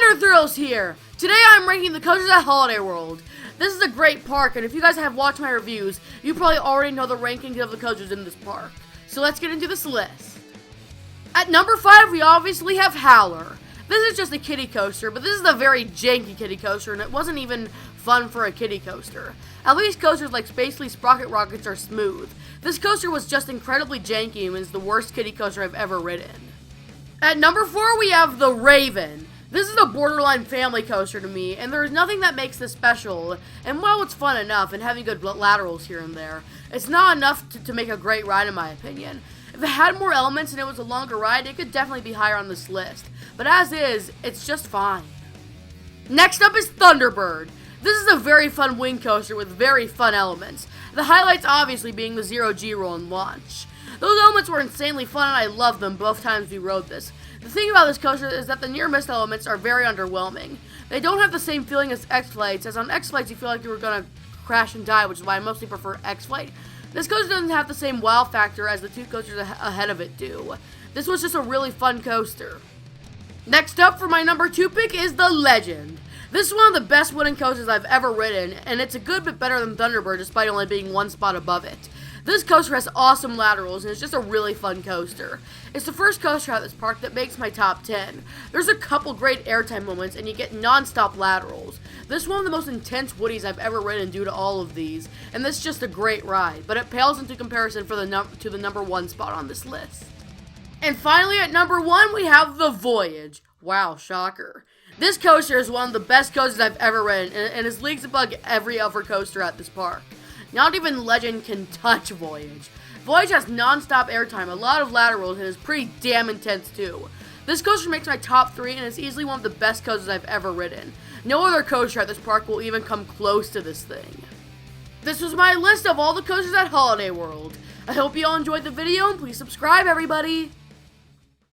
Thunder Thrills here! Today I'm ranking the coasters at Holiday World. This is a great park, and if you guys have watched my reviews, you probably already know the rankings of the coasters in this park. So let's get into this list. At number 5, we obviously have Howler. This is just a kiddie coaster, but this is a very janky kiddie coaster, and it wasn't even fun for a kiddie coaster. At least coasters like Spacely Sprocket Rockets are smooth. This coaster was just incredibly janky and is the worst kiddie coaster I've ever ridden. At number 4, we have the Raven. This is a borderline family coaster to me, and there is nothing that makes this special, and while it's fun enough and having good laterals here and there, it's not enough to make a great ride in my opinion. If it had more elements and it was a longer ride, it could definitely be higher on this list, but as is, it's just fine. Next up is Thunderbird. This is a very fun wing coaster with very fun elements, the highlights obviously being the 0G roll and launch. Those elements were insanely fun and I loved them both times we rode this. The thing about this coaster is that the near-miss elements are very underwhelming. They don't have the same feeling as X-Flights, as on X-Flights you feel like you were going to crash and die, which is why I mostly prefer X-Flight. This coaster doesn't have the same wow factor as the two coasters ahead of it do. This was just a really fun coaster. Next up for my number 2 pick is the Legend. This is one of the best wooden coasters I've ever ridden, and it's a good bit better than Thunderbird despite only being one spot above it. This coaster has awesome laterals, and it's just a really fun coaster. It's the first coaster at this park that makes my top 10. There's a couple great airtime moments, and you get non-stop laterals. This is one of the most intense woodies I've ever ridden due to all of these, and this is just a great ride, but it pales into comparison to the number 1 spot on this list. And finally, at number 1, we have the Voyage. Wow, shocker. This coaster is one of the best coasters I've ever ridden, and is leagues above every other coaster at this park. Not even Legend can touch Voyage. Voyage has non-stop airtime, a lot of laterals, and is pretty damn intense too. This coaster makes my top 3 and is easily one of the best coasters I've ever ridden. No other coaster at this park will even come close to this thing. This was my list of all the coasters at Holiday World. I hope you all enjoyed the video, and please subscribe everybody!